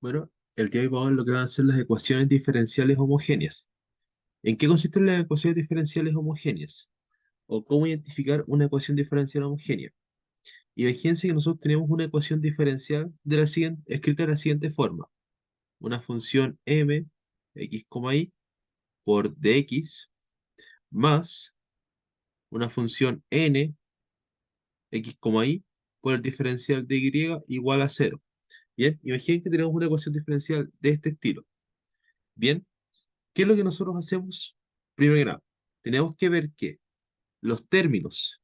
Bueno, el día de hoy vamos a ver lo que van a ser las ecuaciones diferenciales homogéneas. ¿En qué consisten las ecuaciones diferenciales homogéneas? O cómo identificar una ecuación diferencial homogénea. Y fíjense que nosotros tenemos una ecuación diferencial escrita de la siguiente forma. Una función m, x, y, por dx, más una función n, x, y, por el diferencial de y igual a cero. Bien, imaginen que tenemos una ecuación diferencial de este estilo. Bien, ¿qué es lo que nosotros hacemos? Primero que nada, tenemos que ver que los términos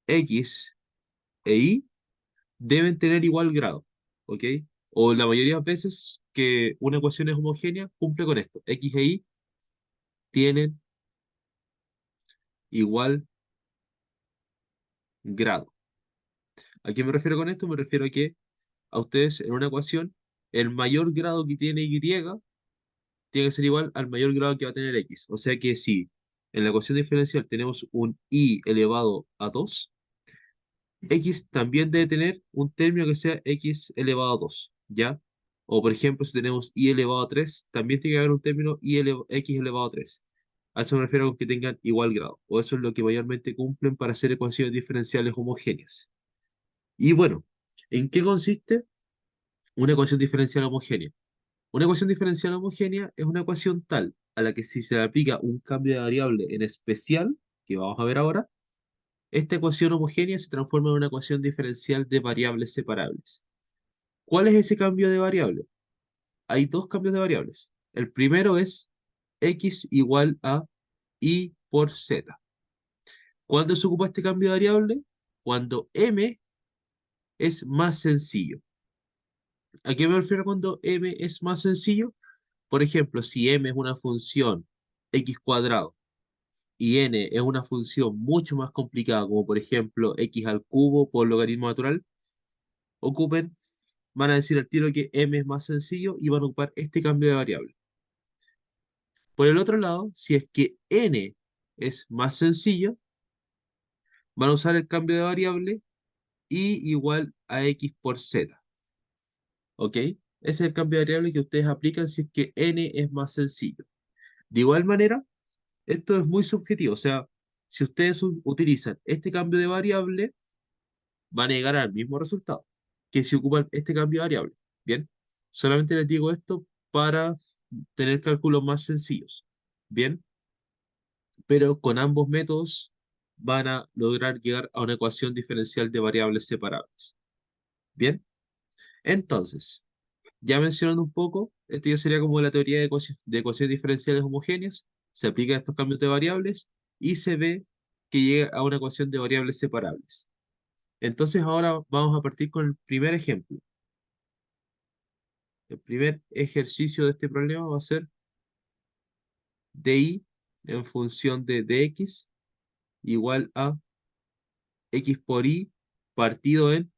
x e y deben tener igual grado, ¿ok? O la mayoría de veces que una ecuación es homogénea, cumple con esto. X e y tienen igual grado. ¿A qué me refiero con esto? Me refiero a que a ustedes en una ecuación, el mayor grado que tiene y tiene que ser igual al mayor grado que va a tener x. O sea que si en la ecuación diferencial tenemos un y elevado a 2, x también debe tener un término que sea x elevado a 2, ¿ya? O por ejemplo, si tenemos y elevado a 3, también tiene que haber un término x elevado a 3. A eso me refiero con que tengan igual grado. O eso es lo que mayormente cumplen para hacer ecuaciones diferenciales homogéneas. Y bueno, ¿en qué consiste una ecuación diferencial homogénea? Una ecuación diferencial homogénea es una ecuación tal a la que si se le aplica un cambio de variable en especial, que vamos a ver ahora, esta ecuación homogénea se transforma en una ecuación diferencial de variables separables. ¿Cuál es ese cambio de variable? Hay dos cambios de variables. El primero es x igual a y por z. ¿Cuándo se ocupa este cambio de variable? Cuando m es más sencillo. ¿A qué me refiero cuando m es más sencillo? Por ejemplo, si m es una función x cuadrado y n es una función mucho más complicada, como por ejemplo x al cubo por logaritmo natural, ocupen, van a decir al tiro que m es más sencillo y van a ocupar este cambio de variable. Por el otro lado, si es que n es más sencillo, van a usar el cambio de variable y igual a x por z. ¿Ok? Ese es el cambio de variable que ustedes aplican si es que n es más sencillo. De igual manera, esto es muy subjetivo. O sea, si ustedes utilizan este cambio de variable, van a llegar al mismo resultado que si ocupan este cambio de variable. Bien, solamente les digo esto para tener cálculos más sencillos. Bien, pero con ambos métodos van a lograr llegar a una ecuación diferencial de variables separables. Bien, entonces, ya mencionando un poco, esto ya sería como la teoría de ecuaciones diferenciales homogéneas, se aplica a estos cambios de variables y se ve que llega a una ecuación de variables separables. Entonces ahora vamos a partir con el primer ejemplo. El primer ejercicio de este problema va a ser dy en función de dx igual a x por y partido en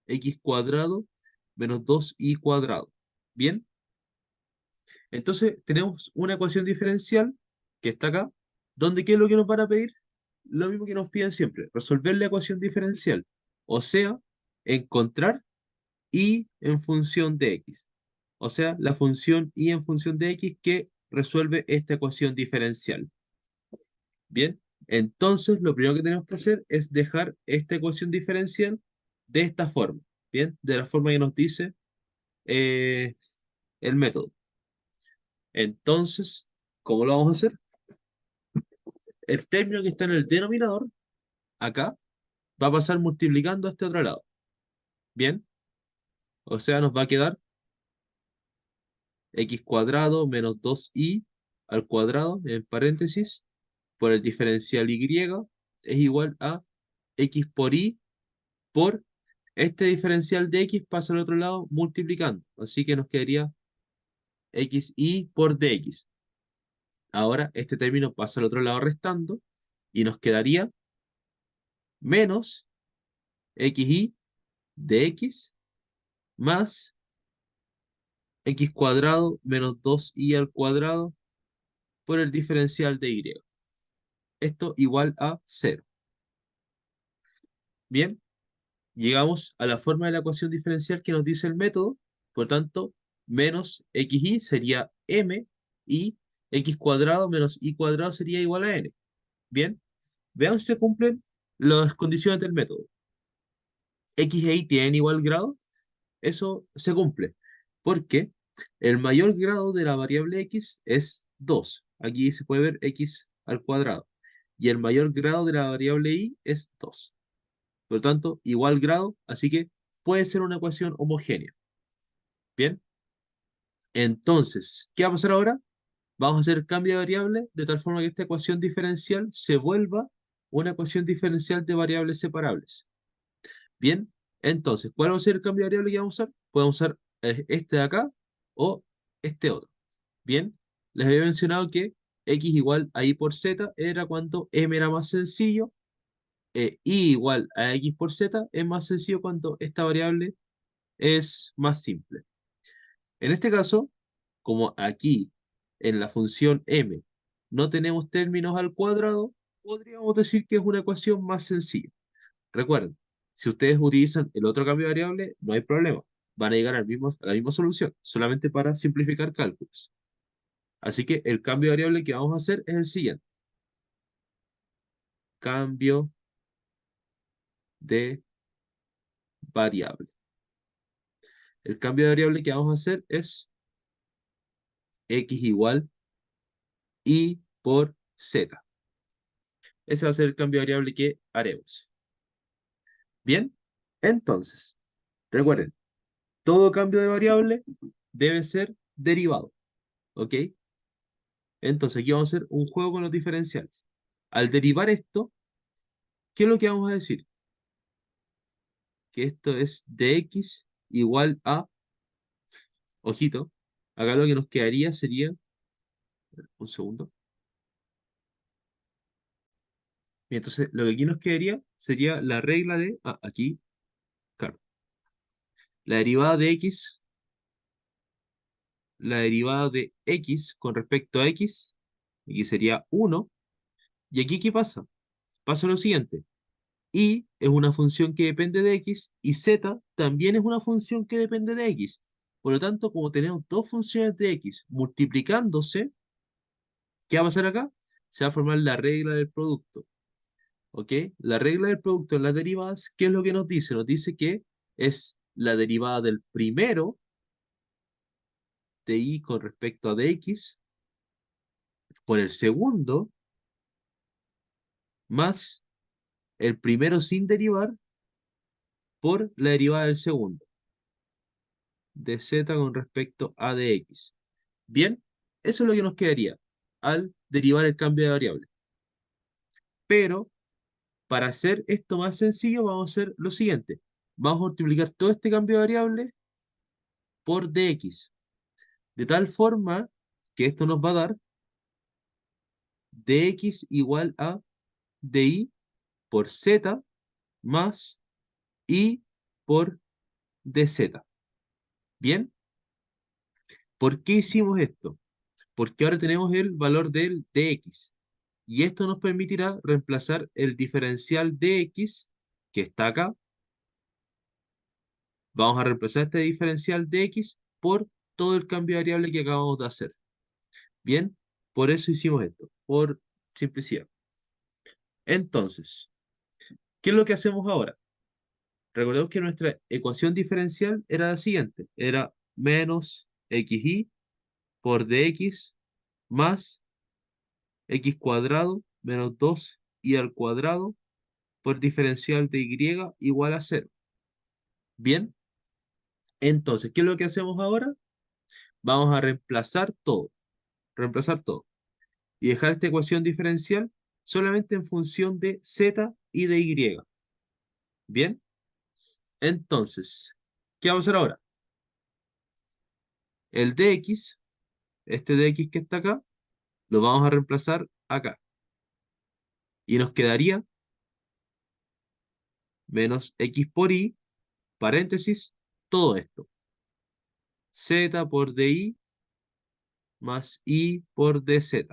x cuadrado menos 2y cuadrado. Bien, entonces tenemos una ecuación diferencial que está acá, donde ¿qué es lo que nos van a pedir? Lo mismo que nos piden siempre, resolver la ecuación diferencial, o sea, encontrar y en función de x. O sea, la función y en función de x que resuelve esta ecuación diferencial. Bien, entonces lo primero que tenemos que hacer es dejar esta ecuación diferencial de esta forma. Bien, de la forma que nos dice eh, el método. Entonces, ¿cómo lo vamos a hacer? El término que está en el denominador, acá, va a pasar multiplicando a este otro lado. Bien, o sea, nos va a quedar x cuadrado menos 2y al cuadrado, en paréntesis, por el diferencial y es igual a x por y por este diferencial de x pasa al otro lado multiplicando. Así que nos quedaría xy por dx. Ahora este término pasa al otro lado restando y nos quedaría menos xy de x más x cuadrado menos 2y al cuadrado por el diferencial de y. Esto igual a cero. Bien, llegamos a la forma de la ecuación diferencial que nos dice el método Por tanto, menos xy sería m y x cuadrado menos y cuadrado sería igual a n. Bien, veamos si se cumplen las condiciones del método. X e y tienen igual grado, eso se cumple, porque el mayor grado de la variable x es 2. Aquí se puede ver x al cuadrado. Y el mayor grado de la variable y es 2. Por lo tanto, igual grado, así que puede ser una ecuación homogénea. Bien, entonces, ¿qué va a pasar ahora? Vamos a hacer el cambio de variable de tal forma que esta ecuación diferencial se vuelva una ecuación diferencial de variables separables. Bien, entonces, ¿cuál va a ser el cambio de variable que vamos a usar? Podemos usar este de acá o este otro. Bien, les había mencionado que x igual a y por z era cuando m era más sencillo, y igual a x por z es más sencillo cuando esta variable es más simple. En este caso, como aquí en la función m no tenemos términos al cuadrado, podríamos decir que es una ecuación más sencilla. Recuerden, si ustedes utilizan el otro cambio de variable, no hay problema. Van a llegar a la misma solución, solamente para simplificar cálculos. Así que el cambio de variable que vamos a hacer es el siguiente. Cambio de variable. El cambio de variable que vamos a hacer es x igual y por z. Ese va a ser el cambio de variable que haremos. Bien, entonces, recuerden, todo cambio de variable debe ser derivado, ¿ok? Entonces aquí vamos a hacer un juego con los diferenciales. Al derivar esto, ¿qué es lo que vamos a decir? Que esto es de x igual a, ojito, acá lo que nos quedaría sería, un segundo, y entonces lo que aquí nos quedaría sería la regla de, aquí, claro, la derivada de x, la derivada de x con respecto a x, aquí sería 1, y aquí ¿qué pasa? Pasa lo siguiente, y es una función que depende de x y z también es una función que depende de x. Por lo tanto, como tenemos dos funciones de x multiplicándose, ¿qué va a pasar acá? Se va a formar la regla del producto. ¿Ok? La regla del producto en las derivadas, ¿qué es lo que nos dice? Nos dice que es la derivada del primero de y con respecto a dx por el segundo más el primero sin derivar por la derivada del segundo de z con respecto a dx. Bien, eso es lo que nos quedaría al derivar el cambio de variable. Pero para hacer esto más sencillo, vamos a hacer lo siguiente. Vamos a multiplicar todo este cambio de variable por dx. De tal forma que esto nos va a dar dx igual a dy por z más y por dz. Bien, ¿por qué hicimos esto? Porque ahora tenemos el valor del dx. Y esto nos permitirá reemplazar el diferencial de x, que está acá. Vamos a reemplazar este diferencial de x por todo el cambio de variable que acabamos de hacer. Bien, por eso hicimos esto, por simplicidad. Entonces, ¿qué es lo que hacemos ahora? Recordemos que nuestra ecuación diferencial era la siguiente. Era menos xy por dx más x cuadrado menos 2y al cuadrado por diferencial de y igual a 0. Bien, entonces, ¿qué es lo que hacemos ahora? Vamos a reemplazar todo, y dejar esta ecuación diferencial solamente en función de z y de y. Bien, entonces, ¿qué vamos a hacer ahora? El dx, este dx que está acá, lo vamos a reemplazar acá, y nos quedaría menos x por y, paréntesis, todo esto, z por dy más y por dz,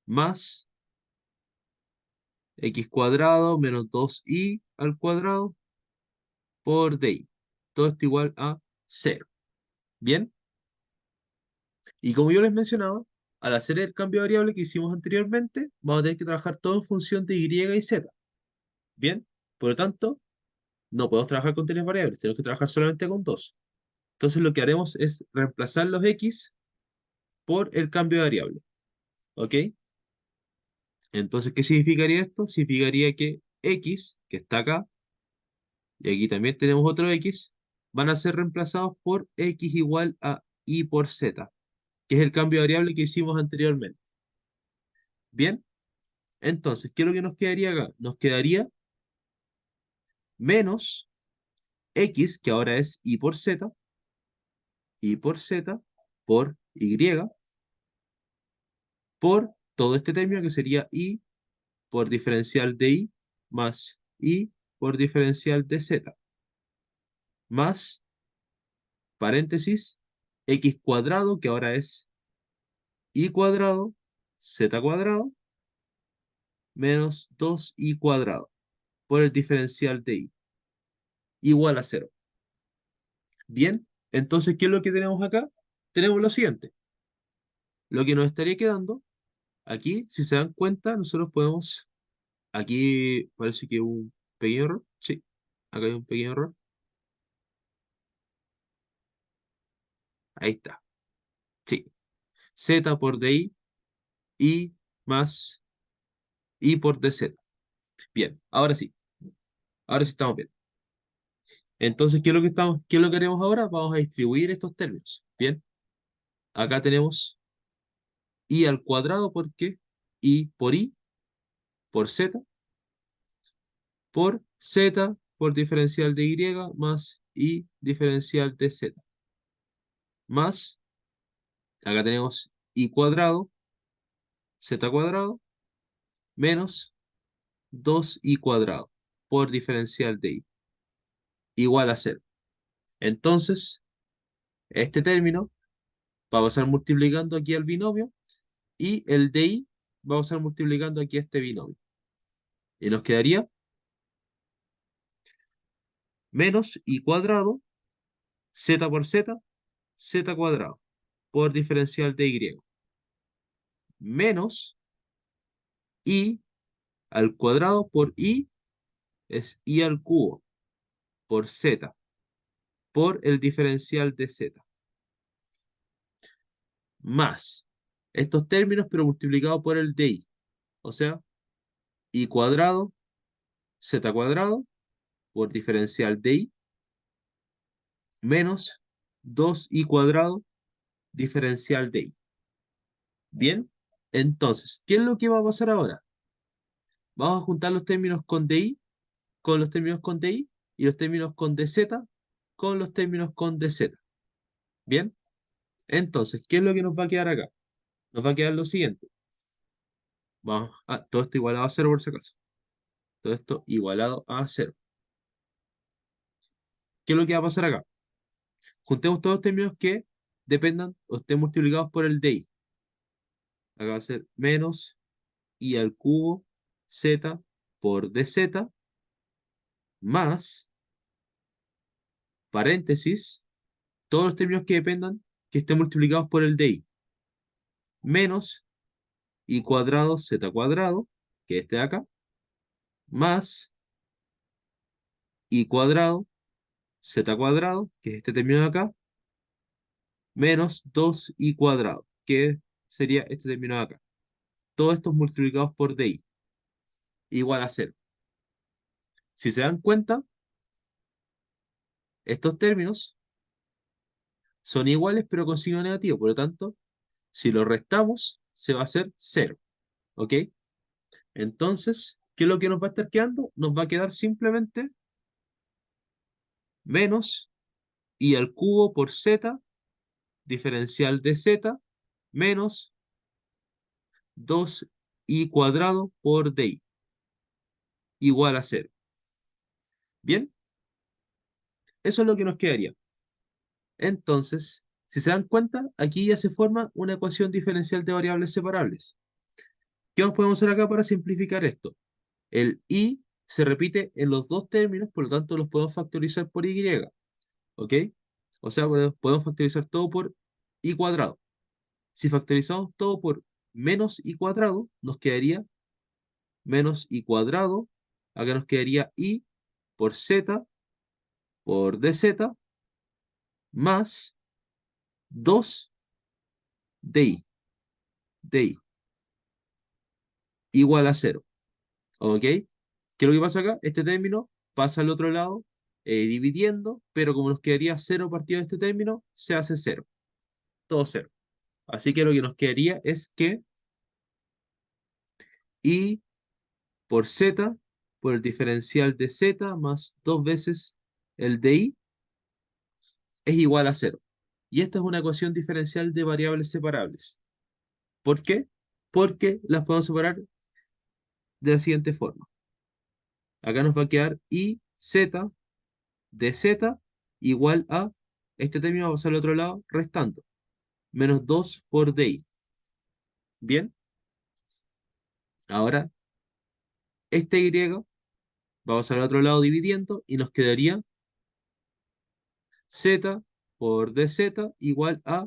más x cuadrado menos 2y al cuadrado por dy. Todo esto igual a 0. ¿Bien? Y como yo les mencionaba, al hacer el cambio de variable que hicimos anteriormente, vamos a tener que trabajar todo en función de y y z. ¿Bien? Por lo tanto, no podemos trabajar con tres variables, tenemos que trabajar solamente con dos. Entonces lo que haremos es reemplazar los x por el cambio de variable. ¿Ok? Entonces, ¿qué significaría esto? Significaría que x, que está acá, y aquí también tenemos otro x, van a ser reemplazados por x igual a y por z, que es el cambio de variable que hicimos anteriormente. Bien, entonces, ¿qué es lo que nos quedaría acá? Nos quedaría menos x, que ahora es y por z, por y, por todo este término que sería y por diferencial de y más y por diferencial de z, más paréntesis x cuadrado, que ahora es y cuadrado, z cuadrado, menos 2y cuadrado, por el diferencial de y, igual a cero. Bien, entonces, ¿qué es lo que tenemos acá? Tenemos lo siguiente. Lo que nos estaría quedando, aquí, si se dan cuenta, nosotros podemos, aquí parece que hubo un pequeño error, sí, acá hay un pequeño error, ahí está, sí, z por di y más y por dz. Bien, ahora sí estamos bien. Entonces, qué es lo que haremos ahora? Vamos a distribuir estos términos. Bien, acá tenemos y al cuadrado porque y por z por diferencial de y más y diferencial de z. Más, acá tenemos y cuadrado, z cuadrado, menos 2y cuadrado por diferencial de y, igual a cero. Entonces, este término va a pasar multiplicando aquí al binomio y el de y va a pasar multiplicando aquí a este binomio. Y nos quedaría menos y cuadrado, z por z, z cuadrado, por diferencial de y, menos y al cuadrado por y es y al cubo, por z, por el diferencial de z, más estos términos pero multiplicado por el de y, o sea, y cuadrado, z cuadrado, por diferencial de y, menos 2y cuadrado, diferencial de y. Bien, entonces, ¿qué es lo que va a pasar ahora? Vamos a juntar los términos con DI con los términos con DI y los términos con DZ con los términos con DZ. Bien, entonces, ¿qué es lo que nos va a quedar acá? Nos va a quedar lo siguiente. Todo esto igualado a cero por si acaso. Todo esto igualado a cero. ¿Qué es lo que va a pasar acá? Juntemos todos los términos que dependan o estén multiplicados por el DI. Acá va a ser menos I al cubo Z por DZ más paréntesis todos los términos que dependan que estén multiplicados por el de i, menos i cuadrado z cuadrado, que es este de acá, más i cuadrado z cuadrado, que es este término de acá, menos 2i cuadrado, que sería este término de acá. Todos estos multiplicados por di, igual a cero. Si se dan cuenta, estos términos son iguales pero con signo negativo, por lo tanto, si lo restamos, se va a hacer cero. ¿Ok? Entonces, ¿qué es lo que nos va a estar quedando? Nos va a quedar simplemente menos i al cubo por z, diferencial de z, menos 2i cuadrado por di, igual a cero. Bien, eso es lo que nos quedaría. Entonces, si se dan cuenta, aquí ya se forma una ecuación diferencial de variables separables. ¿Qué nos podemos hacer acá para simplificar esto? El i se repite en los dos términos, por lo tanto los podemos factorizar por y. ¿Ok? O sea, podemos factorizar todo por i cuadrado. Si factorizamos todo por menos i cuadrado, nos quedaría menos i cuadrado. Acá nos quedaría i por z por dz más 2 di, di igual a cero. ¿Ok? ¿Qué es lo que pasa acá? Este término pasa al otro lado dividiendo, pero como nos quedaría cero partido de este término, se hace cero. Todo cero. Así que lo que nos quedaría es que i por z por el diferencial de z más dos veces el de i es igual a cero. Y esta es una ecuación diferencial de variables separables. ¿Por qué? Porque las podemos separar de la siguiente forma. Acá nos va a quedar i z de z igual a, este término va a pasar al otro lado restando, menos 2 por di. Bien, ahora este y va a pasar al otro lado dividiendo y nos quedaría z por dz igual a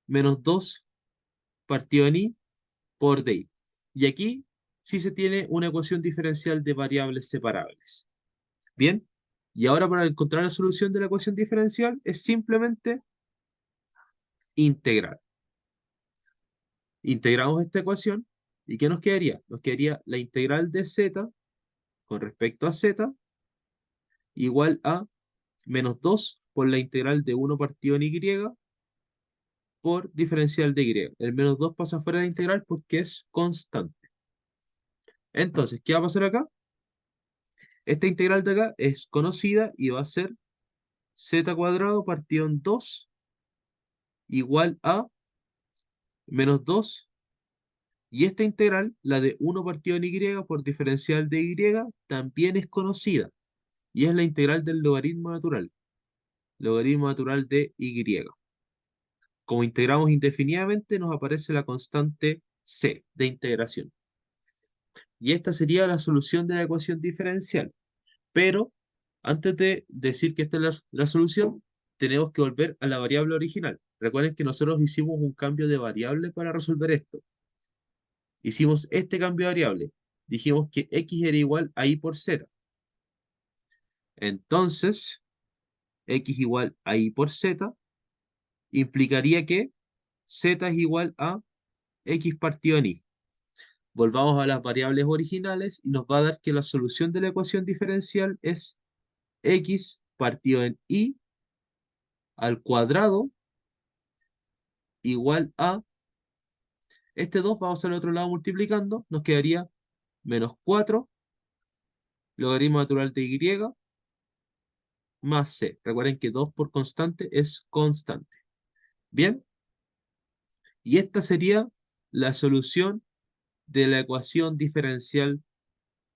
menos 2 partido en i por di. Y aquí sí se tiene una ecuación diferencial de variables separables. Bien, y ahora para encontrar la solución de la ecuación diferencial es simplemente integrar. Integramos esta ecuación y ¿qué nos quedaría? Nos quedaría la integral de z con respecto a z igual a menos 2 por la integral de uno partido en y por diferencial de y. El menos 2 pasa fuera de la integral porque es constante. Entonces, ¿qué va a pasar acá? Esta integral de acá es conocida y va a ser z cuadrado partido en 2 igual a menos 2. Y esta integral, la de uno partido en y por diferencial de y, también es conocida. Y es la integral del logaritmo natural de y. Como integramos indefinidamente, nos aparece la constante c de integración. Y esta sería la solución de la ecuación diferencial. Pero antes de decir que esta es la solución, tenemos que volver a la variable original. Recuerden que nosotros hicimos un cambio de variable para resolver esto. Hicimos este cambio de variable. Dijimos que x era igual a y por z. Entonces, x igual a y por z implicaría que z es igual a x partido en y. Volvamos a las variables originales y nos va a dar que la solución de la ecuación diferencial es x partido en y al cuadrado igual a, este 2 vamos al otro lado multiplicando, nos quedaría menos 4 logaritmo natural de y más c. Recuerden que 2 por constante es constante. Bien, y esta sería la solución de la ecuación diferencial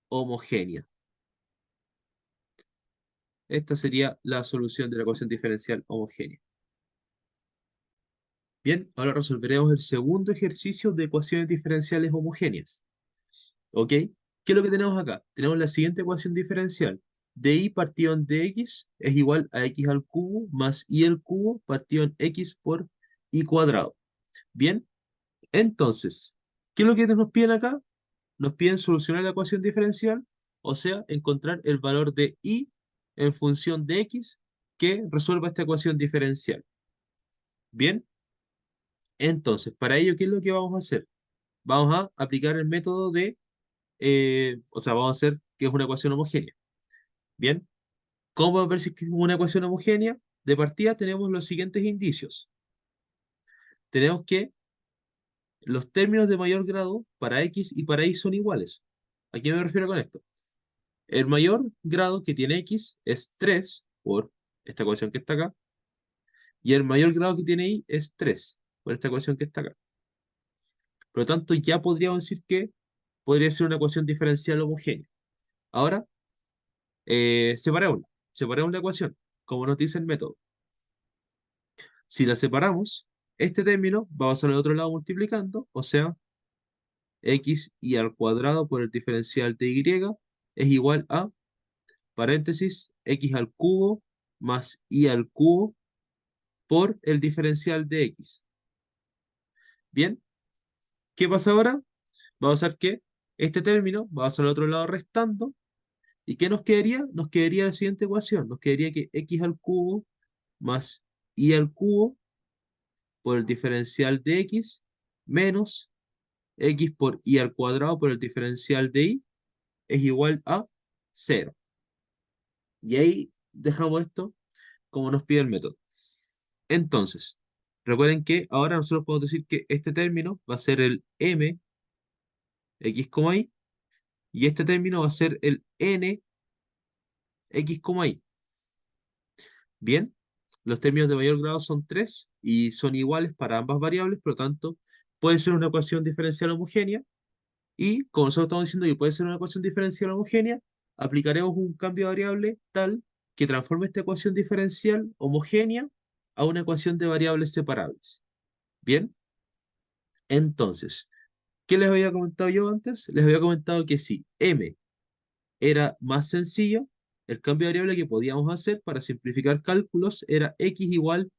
homogénea. Esta sería la solución de la ecuación diferencial homogénea. Bien, ahora resolveremos el segundo ejercicio de ecuaciones diferenciales homogéneas. ¿Ok? ¿Qué es lo que tenemos acá? Tenemos la siguiente ecuación diferencial. De y partido en dx es igual a x al cubo más y al cubo partido en x por y cuadrado. Bien, entonces, ¿qué es lo que nos piden acá? Nos piden solucionar la ecuación diferencial, o sea, encontrar el valor de y en función de x que resuelva esta ecuación diferencial. Bien, entonces, para ello, ¿qué es lo que vamos a hacer? Vamos a aplicar el método de, o sea, vamos a hacer que es una ecuación homogénea. Bien, ¿cómo podemos ver si es que es una ecuación homogénea? De partida tenemos los siguientes indicios. Tenemos que los términos de mayor grado para x y para y son iguales. ¿A qué me refiero con esto? El mayor grado que tiene x es 3 por esta ecuación que está acá, y el mayor grado que tiene y es 3 por esta ecuación que está acá. Por lo tanto, ya podríamos decir que podría ser una ecuación diferencial homogénea. Ahora, separemos la ecuación, como nos dice el método. Si la separamos, este término va a pasar al otro lado multiplicando, o sea, x y al cuadrado por el diferencial de y es igual a, paréntesis, x al cubo más y al cubo por el diferencial de x. Bien, ¿qué pasa ahora? Vamos a ver que este término va a ser al otro lado restando. ¿Y qué nos quedaría? Nos quedaría la siguiente ecuación. Nos quedaría que x al cubo más y al cubo por el diferencial de x menos x por y al cuadrado por el diferencial de y es igual a cero. Y ahí dejamos esto como nos pide el método. Entonces, recuerden que ahora nosotros podemos decir que este término va a ser el m x, y, y este término va a ser el n x, y. Bien, los términos de mayor grado son 3 y son iguales para ambas variables, por lo tanto, puede ser una ecuación diferencial homogénea. Y como nosotros estamos diciendo que puede ser una ecuación diferencial homogénea, aplicaremos un cambio de variable tal que transforme esta ecuación diferencial homogénea a una ecuación de variables separables. Bien, entonces, ¿qué les había comentado yo antes? Les había comentado que si m era más sencillo, el cambio de variable que podíamos hacer para simplificar cálculos era x igual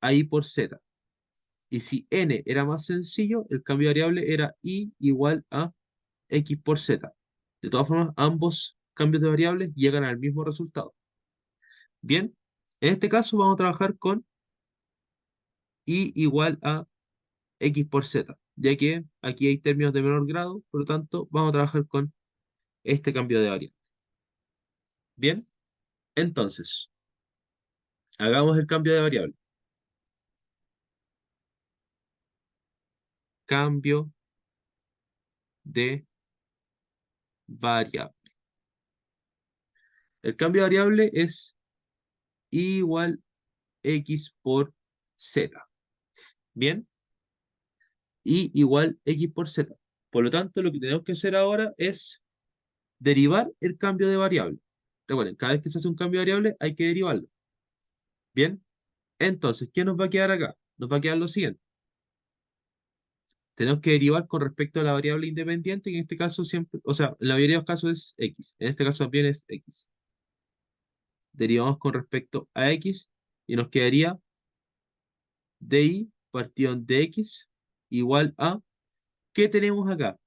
a y por z. Y si n era más sencillo, el cambio de variable era y igual a x por z. De todas formas, ambos cambios de variables llegan al mismo resultado. Bien, en este caso vamos a trabajar con y igual a x por z, ya que aquí hay términos de menor grado, por lo tanto, vamos a trabajar con este cambio de variable. Bien, entonces, hagamos el cambio de variable. Cambio de variable. El cambio de variable es igual x por z. Bien, y igual x por z. Por lo tanto, lo que tenemos que hacer ahora es derivar el cambio de variable. Recuerden, cada vez que se hace un cambio de variable hay que derivarlo. Bien, entonces, ¿qué nos va a quedar acá? Nos va a quedar lo siguiente. Tenemos que derivar con respecto a la variable independiente, que en este caso siempre, o sea, en la mayoría de los casos es x. En este caso también es x. Derivamos con respecto a x y nos quedaría dy partido de x igual a, ¿qué tenemos acá?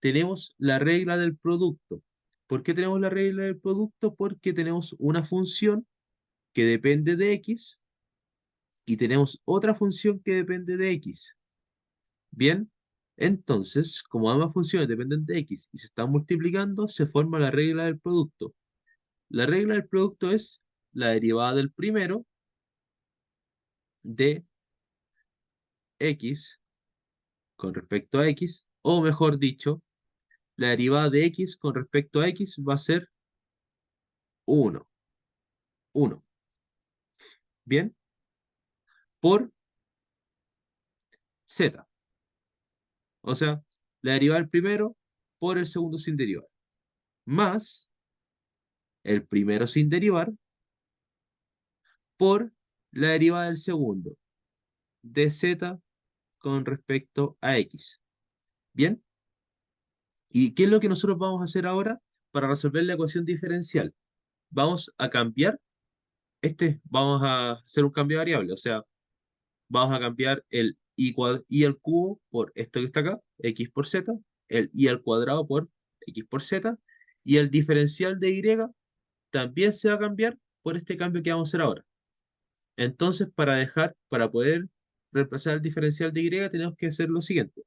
Tenemos la regla del producto. ¿Por qué tenemos la regla del producto? Porque tenemos una función que depende de x y tenemos otra función que depende de x. Bien, entonces, como ambas funciones dependen de x y se están multiplicando, se forma la regla del producto. La regla del producto es la derivada del primero de x con respecto a x, o mejor dicho, la derivada de x con respecto a x va a ser uno. 1. Bien, por z. O sea, la derivada del primero por el segundo sin derivar. Más el primero sin derivar por la derivada del segundo de z con respecto a x. Bien, ¿y qué es lo que nosotros vamos a hacer ahora para resolver la ecuación diferencial? Vamos a cambiar vamos a hacer un cambio de variable, o sea, vamos a cambiar el y al cubo por esto que está acá, x por z, el y al cuadrado por x por z, y el diferencial de y también se va a cambiar por este cambio que vamos a hacer ahora. Entonces, para poder reemplazar el diferencial de y, tenemos que hacer lo siguiente.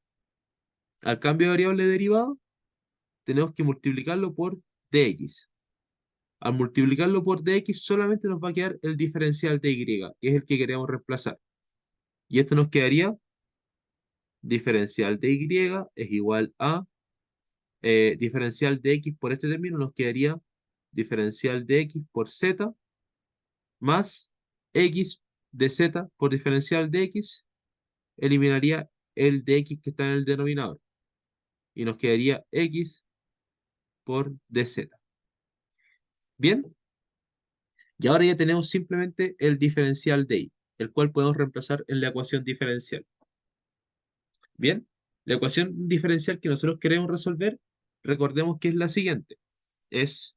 Al cambio de variable derivado, tenemos que multiplicarlo por dx. Al multiplicarlo por dx, solamente nos va a quedar el diferencial de y, que es el que queremos reemplazar. Y esto nos quedaría diferencial de y es igual a diferencial de x por este término, nos quedaría diferencial de x por z más x de z por diferencial de x, eliminaría el de x que está en el denominador y nos quedaría x por dz. Bien, y ahora ya tenemos simplemente el diferencial de y, el cual podemos reemplazar en la ecuación diferencial. Bien, la ecuación diferencial que nosotros queremos resolver, recordemos que es la siguiente. Es,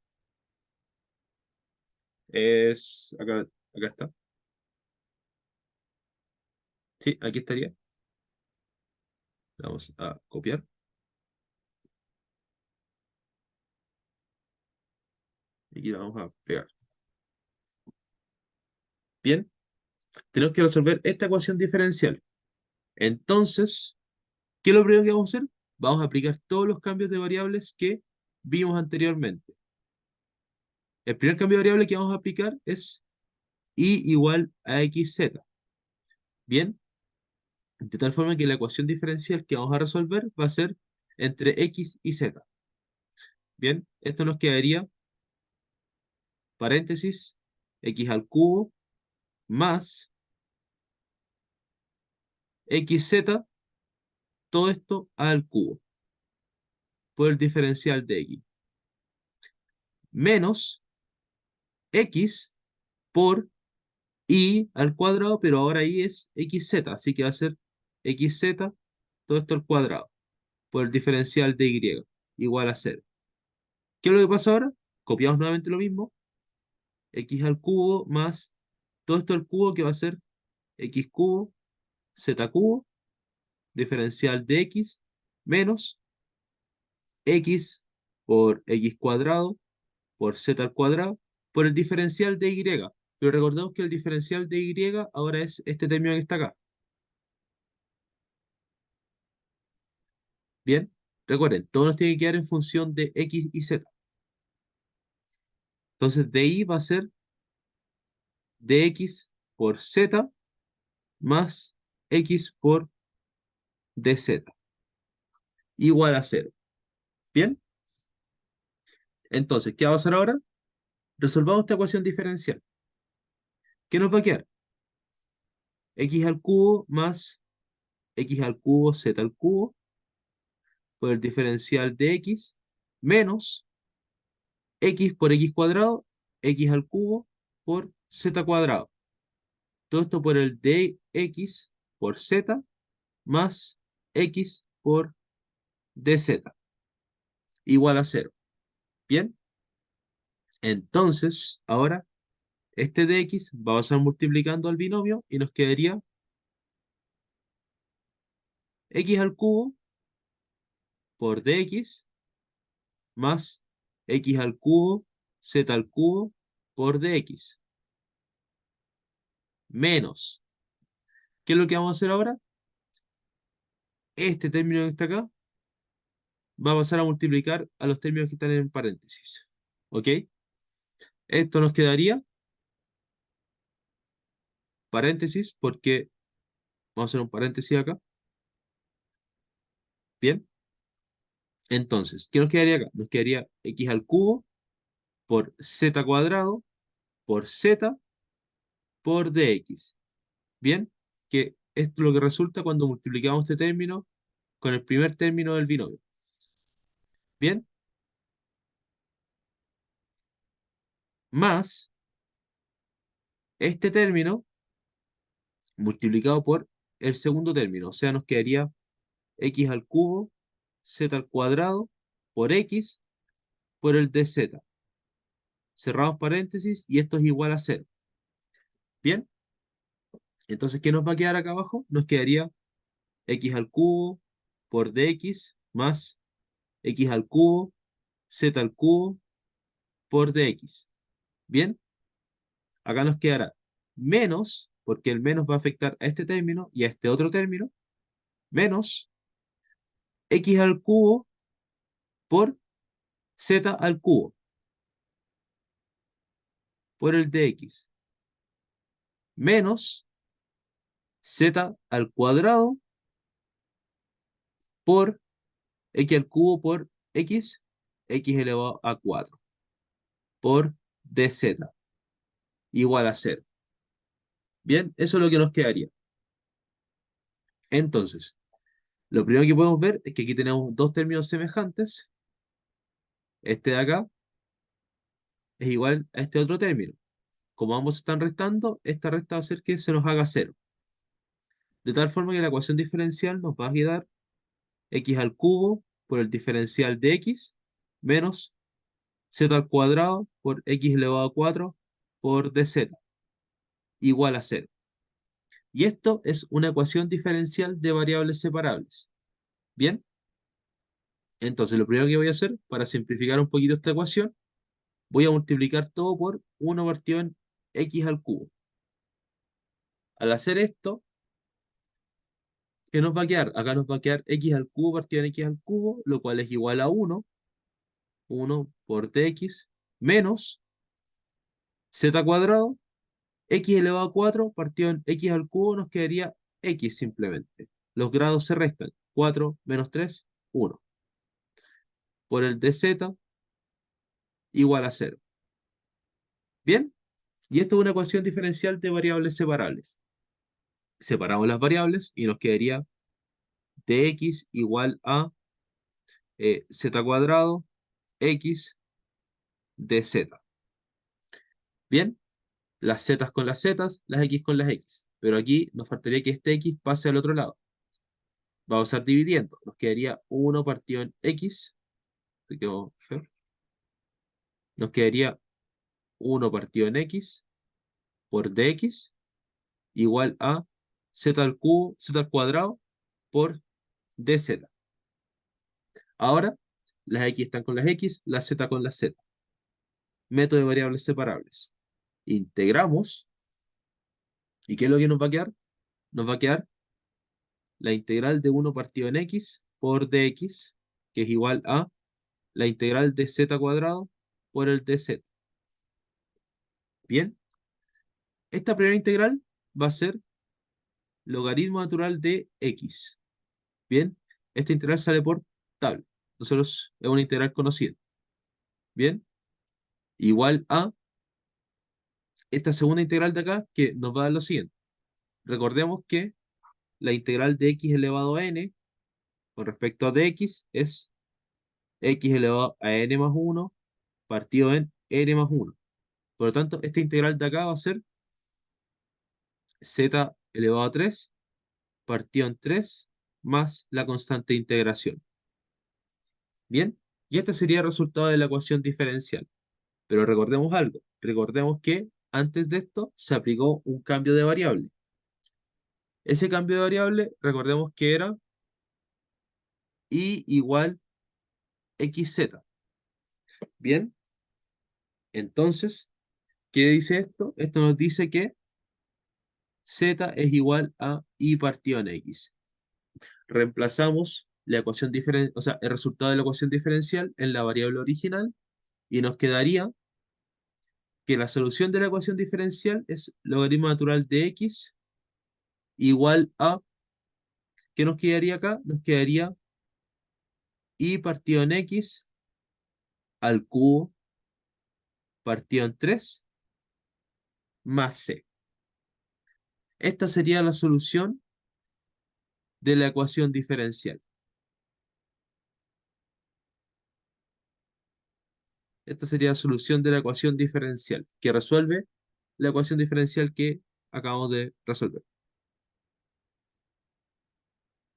acá está. Sí, aquí estaría. Vamos a copiar. Y aquí la vamos a pegar. Bien, tenemos que resolver esta ecuación diferencial. Entonces, ¿qué es lo primero que vamos a hacer? Vamos a aplicar todos los cambios de variables que vimos anteriormente. El primer cambio de variable que vamos a aplicar es y igual a xz. Bien, de tal forma que la ecuación diferencial que vamos a resolver va a ser entre x y z. Bien, esto nos quedaría paréntesis x al cubo más xz, todo esto al cubo, por el diferencial de x, menos x por y al cuadrado, pero ahora y es xz, así que va a ser xz, todo esto al cuadrado, por el diferencial de y, igual a cero. ¿Qué es lo que pasa ahora? Copiamos nuevamente lo mismo, x al cubo más todo esto al cubo, que va a ser x cubo, z cubo, diferencial de x, menos x por x cuadrado, por z al cuadrado, por el diferencial de y. Pero recordemos que el diferencial de y ahora es este término que está acá. Bien, recuerden, todo nos tiene que quedar en función de x y z. Entonces, de va a ser dx por z más x por dz, igual a cero. Bien, entonces, ¿qué va a pasar ahora? Resolvamos esta ecuación diferencial. ¿Qué nos va a quedar? X al cubo más x al cubo z al cubo por el diferencial de x menos x por x cuadrado, x al cubo por z cuadrado. Todo esto por el dx por z más x por dz, igual a cero. Bien, entonces ahora este dx va a pasar multiplicando al binomio y nos quedaría x al cubo por dx más x al cubo z al cubo por dx menos. ¿Qué es lo que vamos a hacer ahora? Este término que está acá va a pasar a multiplicar a los términos que están en paréntesis. ¿Ok? Esto nos quedaría paréntesis porque vamos a hacer un paréntesis acá. Bien. Entonces, ¿qué nos quedaría acá? Nos quedaría x al cubo por z cuadrado por z por dx. Bien. Que esto es lo que resulta cuando multiplicamos este término con el primer término del binomio. Bien. Más este término multiplicado por el segundo término. O sea, nos quedaría x al cubo, z al cuadrado, por x, por el dz. Cerramos paréntesis y esto es igual a cero. Bien, entonces, ¿qué nos va a quedar acá abajo? Nos quedaría x al cubo por dx más x al cubo, z al cubo, por dx. Bien, acá nos quedará menos, porque el menos va a afectar a este término y a este otro término, menos x al cubo por z al cubo, por el dx, menos z al cuadrado por x al cubo por x elevado a 4 por dz, igual a cero. Bien, eso es lo que nos quedaría. Entonces, lo primero que podemos ver es que aquí tenemos dos términos semejantes. Este de acá es igual a este otro término. Como ambos se están restando, esta resta va a hacer que se nos haga cero. De tal forma que la ecuación diferencial nos va a quedar x al cubo por el diferencial de x menos z al cuadrado por x elevado a 4 por dz, igual a cero. Y esto es una ecuación diferencial de variables separables. Bien, entonces lo primero que voy a hacer para simplificar un poquito esta ecuación, voy a multiplicar todo por 1 partido en x al cubo. Al hacer esto, ¿qué nos va a quedar? Acá nos va a quedar x al cubo partido en x al cubo, lo cual es igual a 1 por dx, menos z cuadrado, x elevado a 4 partido en x al cubo nos quedaría x simplemente. Los grados se restan. 4 menos 3, 1. Por el dz igual a 0. ¿Bien? Y esto es una ecuación diferencial de variables separables. Separamos las variables y nos quedaría dx igual a z cuadrado x dz. Bien, las z con las z, las x con las x. Pero aquí nos faltaría que este x pase al otro lado. Vamos a estar dividiendo. Nos quedaría 1 partido en x. Te quedó feo. Nos quedaría 1 partido en x por dx igual a z al cubo, z al cuadrado por dz. Ahora, las x están con las x, las z con las z. Método de variables separables. Integramos. ¿Y qué es lo que nos va a quedar? Nos va a quedar la integral de 1 partido en x por dx, que es igual a la integral de z cuadrado por el dz. Bien, esta primera integral va a ser logaritmo natural de x. Bien, esta integral sale por tabla. Nosotros es una integral conocida. Bien, igual a esta segunda integral de acá que nos va a dar lo siguiente. Recordemos que la integral de x elevado a n con respecto a dx es x elevado a n más 1 partido en n más 1. Por lo tanto, esta integral de acá va a ser z elevado a 3 partido en 3 más la constante de integración. Bien, y este sería el resultado de la ecuación diferencial. Pero recordemos algo, recordemos que antes de esto se aplicó un cambio de variable. Ese cambio de variable, recordemos que era y igual xz. Bien, entonces, ¿qué dice esto? Esto nos dice que z es igual a y partido en x. Reemplazamos la ecuación diferencial, o sea, el resultado de la ecuación diferencial en la variable original y nos quedaría que la solución de la ecuación diferencial es logaritmo natural de x igual a, ¿qué nos quedaría acá? Nos quedaría y partido en x al cubo partido en 3 más c. Esta sería la solución de la ecuación diferencial. Esta sería la solución de la ecuación diferencial que resuelve la ecuación diferencial que acabamos de resolver.